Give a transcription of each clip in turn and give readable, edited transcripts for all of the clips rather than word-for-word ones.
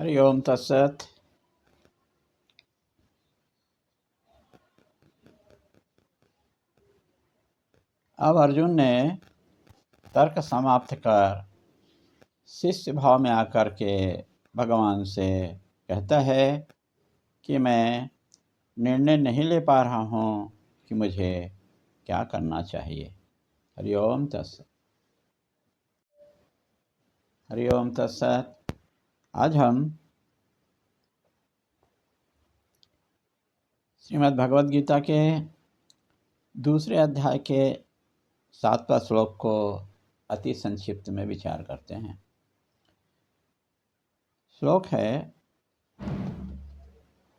हरि ओम तत्सत। अब अर्जुन ने तर्क समाप्त कर शिष्य भाव में आकर के भगवान से कहता है कि मैं निर्णय नहीं ले पा रहा हूँ कि मुझे क्या करना चाहिए। हरि ओम तत्सत। हरि ओम तत्सत। आज हम श्रीमद् भगवद गीता के दूसरे अध्याय के 7वां श्लोक को अति संक्षिप्त में विचार करते हैं। श्लोक है,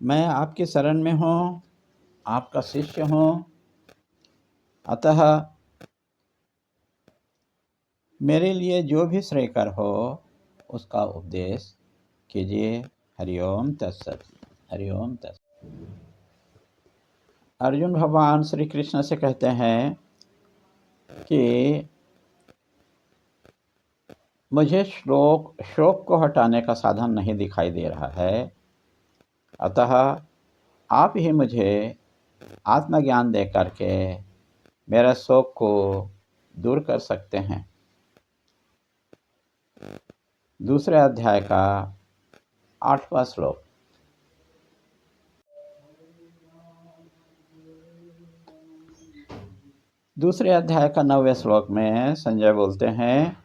मैं आपके शरण में हूँ, आपका शिष्य हूँ, अतः मेरे लिए जो भी श्रेयकर हो उसका उपदेश कीजिए। हरि ओम तत्सत। हरि ओम तत्सत। अर्जुन भगवान श्री कृष्ण से कहते हैं कि मुझे शोक को हटाने का साधन नहीं दिखाई दे रहा है, अतः आप ही मुझे आत्मज्ञान दे करके मेरा शोक को दूर कर सकते हैं। दूसरे अध्याय का 8वां श्लोक। दूसरे अध्याय का 9वें श्लोक में संजय बोलते हैं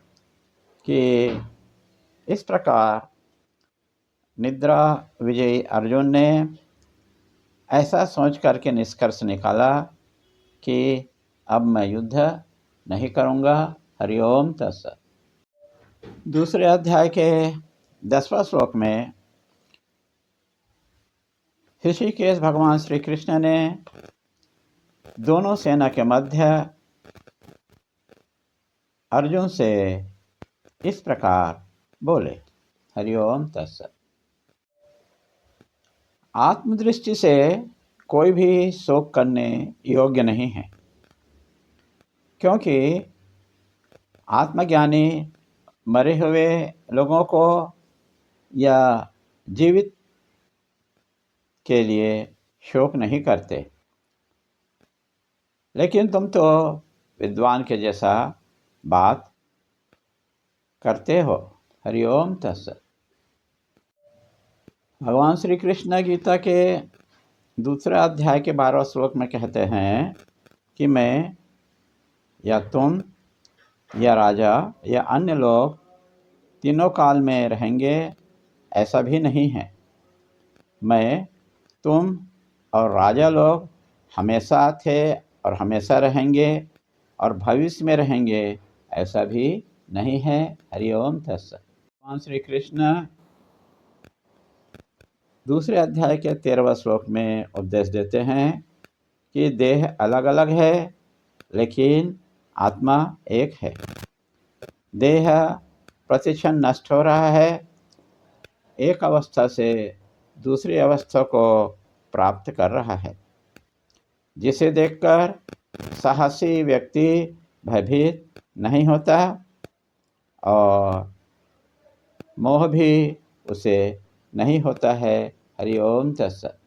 कि इस प्रकार निद्रा विजयी अर्जुन ने ऐसा सोच करके निष्कर्ष निकाला कि अब मैं युद्ध नहीं करूँगा। हरि ओम तत्सत। दूसरे अध्याय के 10वां श्लोक में ऋषिकेश भगवान श्री कृष्ण ने दोनों सेना के मध्य अर्जुन से इस प्रकार बोले। हरि ओम तत्सत। आत्मदृष्टि से कोई भी शोक करने योग्य नहीं है, क्योंकि आत्मज्ञानी मरे हुए लोगों को या जीवित के लिए शोक नहीं करते, लेकिन तुम तो विद्वान के जैसा बात करते हो। हरि ओम तत्सत। भगवान श्री कृष्ण गीता के दूसरा अध्याय के 12वें श्लोक में कहते हैं कि मैं या तुम या राजा या अन्य लोग तीनों काल में रहेंगे, ऐसा भी नहीं है। मैं, तुम और राजा लोग हमेशा थे और हमेशा रहेंगे और भविष्य में रहेंगे, ऐसा भी नहीं है। हरि ओम तत्सत। भगवान श्री कृष्ण दूसरे अध्याय के 13वें श्लोक में उपदेश देते हैं कि देह अलग अलग है, लेकिन आत्मा एक है। देह प्रतिक्षण नष्ट हो रहा है, एक अवस्था से दूसरी अवस्था को प्राप्त कर रहा है, जिसे देखकर साहसी व्यक्ति भयभीत नहीं होता और मोह भी उसे नहीं होता है। हरि ओम तत्सत।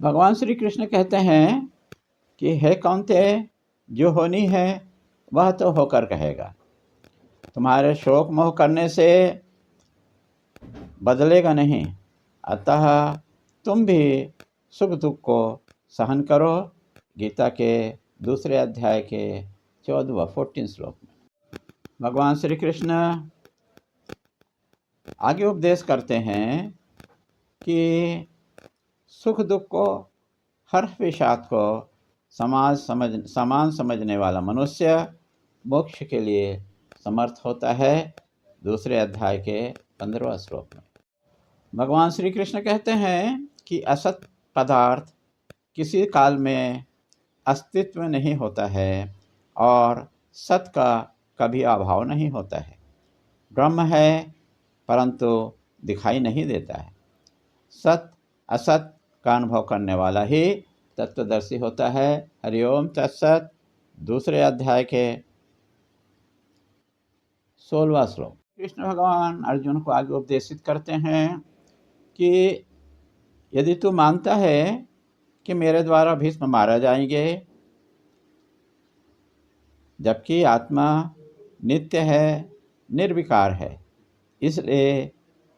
भगवान श्री कृष्ण कहते हैं कि हे कौन्ते, जो होनी है वह तो होकर कहेगा। तुम्हारे शोक मोह करने से बदलेगा नहीं, अतः तुम भी सुख दुख को सहन करो। गीता के दूसरे अध्याय के 14 श्लोक में भगवान श्री कृष्ण आगे उपदेश करते हैं कि सुख दुख को, हर्ष विषाद को समान समझने वाला मनुष्य मोक्ष के लिए समर्थ होता है। दूसरे अध्याय के 15वें श्लोक में भगवान श्री कृष्ण कहते हैं कि असत पदार्थ किसी काल में अस्तित्व नहीं होता है और सत का कभी अभाव नहीं होता है। ब्रह्म है परंतु दिखाई नहीं देता है। सत असत का अनुभव करने वाला ही तत्वदर्शी होता है। हरि ओम तत्सत। दूसरे अध्याय के 16वां श्लोक। कृष्ण भगवान अर्जुन को आगे उपदेशित करते हैं कि यदि तू मानता है कि मेरे द्वारा भीष्म मारा जाएंगे, जबकि आत्मा नित्य है, निर्विकार है, इसलिए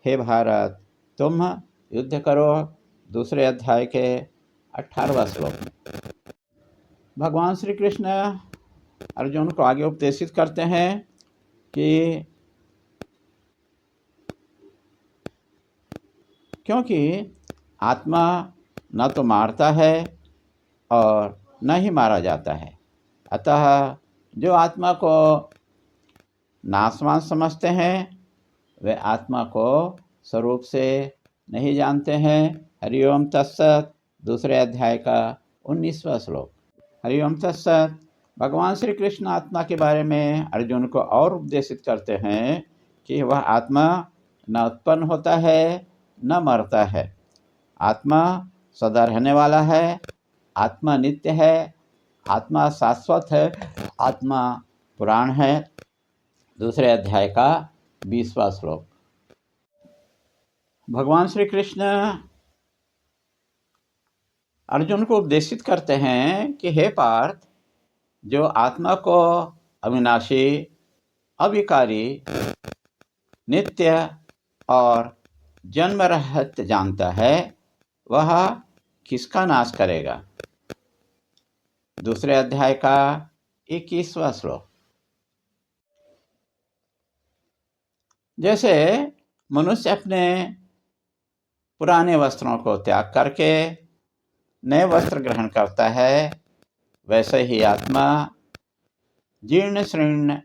हे भारत तुम युद्ध करो। दूसरे अध्याय के 18वां श्लोक में भगवान श्री कृष्ण अर्जुन को आगे उपदेशित करते हैं कि क्योंकि आत्मा न तो मारता है और न ही मारा जाता है, अतः जो आत्मा को नाशवान समझते हैं वे आत्मा को स्वरूप से नहीं जानते हैं। हरिओम तत्सत। दूसरे अध्याय का 19वां श्लोक। हरिओम तत्सत। भगवान श्री कृष्ण आत्मा के बारे में अर्जुन को और उपदेशित करते हैं कि वह आत्मा न उत्पन्न होता है न मरता है, आत्मा सदा रहने वाला है, आत्मा नित्य है, आत्मा शाश्वत है, आत्मा पुराण है। दूसरे अध्याय का 20वां श्लोक। भगवान श्री कृष्ण अर्जुन को उपदेशित करते हैं कि हे पार्थ, जो आत्मा को अविनाशी, अविकारी, नित्य और जन्म रहित जानता है, वह किसका नाश करेगा। दूसरे अध्याय का 21वां श्लोक। जैसे मनुष्य अपने पुराने वस्त्रों को त्याग करके नए वस्त्र ग्रहण करता है, वैसे ही आत्मा जीर्ण शीर्ण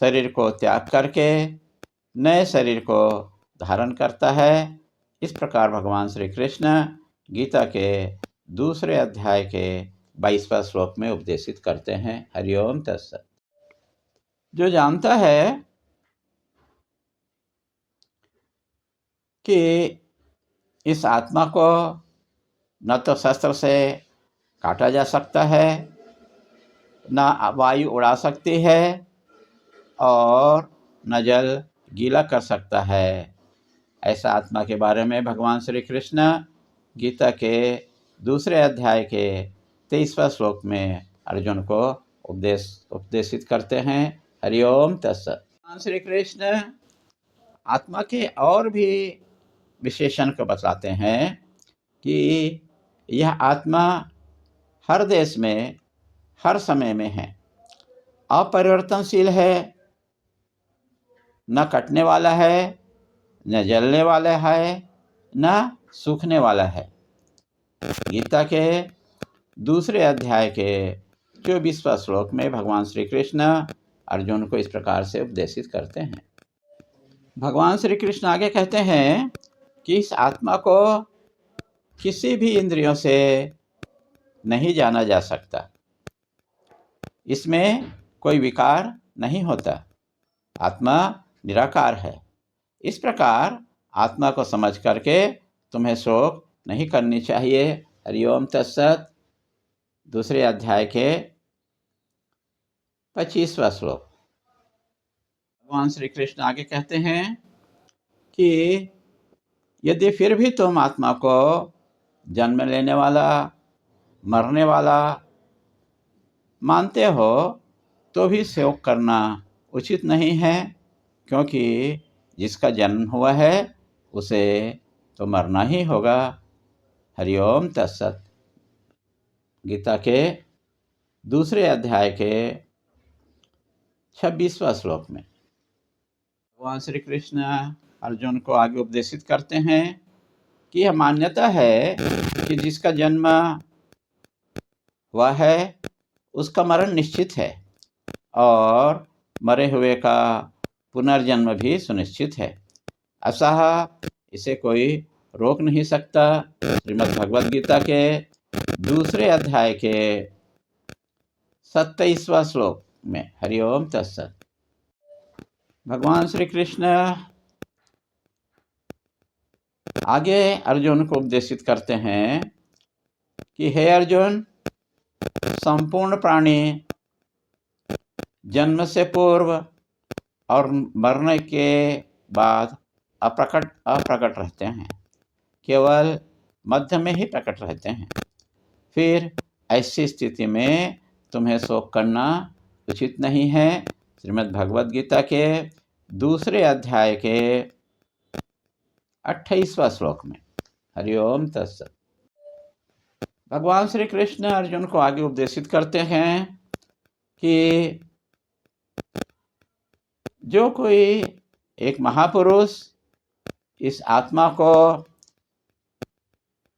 शरीर को त्याग करके नए शरीर को धारण करता है। इस प्रकार भगवान श्री कृष्ण गीता के दूसरे अध्याय के 22वां श्लोक में उपदेशित करते हैं। हरिओम तत्सत। जो जानता है कि इस आत्मा को न तो शस्त्र से काटा जा सकता है, न वायु उड़ा सकती है और न जल गीला कर सकता है, ऐसा आत्मा के बारे में भगवान श्री कृष्ण गीता के दूसरे अध्याय के 23वां श्लोक में अर्जुन को उपदेशित करते हैं। हरिओम तत्सत। भगवान श्री कृष्ण आत्मा के और भी विशेषण को बताते हैं कि यह आत्मा हर देश में, हर समय में है, अपरिवर्तनशील है, न कटने वाला है, न जलने वाला है, न सूखने वाला है। गीता के दूसरे अध्याय के 24वां श्लोक में भगवान श्री कृष्ण अर्जुन को इस प्रकार से उपदेशित करते हैं। भगवान श्री कृष्ण आगे कहते हैं कि इस आत्मा को किसी भी इंद्रियों से नहीं जाना जा सकता, इसमें कोई विकार नहीं होता, आत्मा निराकार है। इस प्रकार आत्मा को समझ करके तुम्हें शोक नहीं करनी चाहिए। हरिओम तत्सत। दूसरे अध्याय के 25वां श्लोक। भगवान श्री कृष्ण आगे कहते हैं कि यदि फिर भी तुम आत्मा को जन्म लेने वाला, मरने वाला मानते हो तो भी शोक करना उचित नहीं है, क्योंकि जिसका जन्म हुआ है उसे तो मरना ही होगा। हरिओम तत्सत। गीता के दूसरे अध्याय के 26वां श्लोक में भगवान श्री कृष्ण अर्जुन को आगे उपदेशित करते हैं कि यह मान्यता है कि जिसका जन्म हुआ है उसका मरण निश्चित है और मरे हुए का पुनर्जन्म भी सुनिश्चित है, अतः इसे कोई रोक नहीं सकता। श्रीमद् भगवद गीता के दूसरे अध्याय के 27वां श्लोक में। हरिओम तत्सत। भगवान श्री कृष्ण आगे अर्जुन को उपदेशित करते हैं कि हे अर्जुन, संपूर्ण प्राणी जन्म से पूर्व और मरने के बाद अप्रकट रहते हैं, केवल मध्य में ही प्रकट रहते हैं। फिर ऐसी स्थिति में तुम्हें शोक करना उचित नहीं है। श्रीमद् भगवद गीता के दूसरे अध्याय के 28वां श्लोक में। हरिओम तत्सत। भगवान श्री कृष्ण अर्जुन को आगे उपदेशित करते हैं कि जो कोई एक महापुरुष इस आत्मा को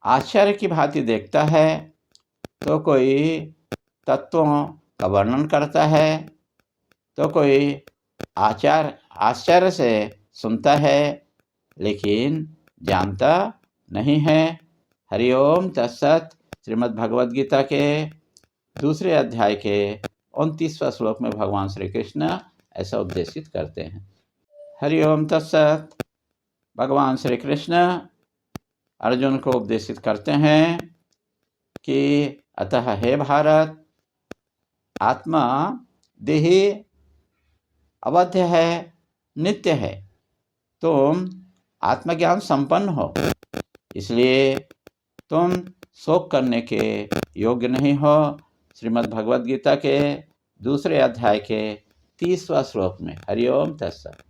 आश्चर्य की भांति देखता है, तो कोई तत्वों का वर्णन करता है, तो कोई आश्चर्य से सुनता है, लेकिन जानता नहीं है। हरिओम तत्सत। श्रीमद् भगवद गीता के दूसरे अध्याय के 29वां श्लोक में भगवान श्री कृष्ण ऐसा उपदेशित करते हैं। हरिओम तत्सत। भगवान श्री कृष्ण अर्जुन को उपदेशित करते हैं कि अतः हे भारत, आत्मा देही अवध्य है, नित्य है। तुम आत्मज्ञान संपन्न हो, इसलिए तुम शोक करने के योग्य नहीं हो। श्रीमद् भगवद गीता के दूसरे अध्याय के 30वां श्लोक में। हरिओम तत्सत।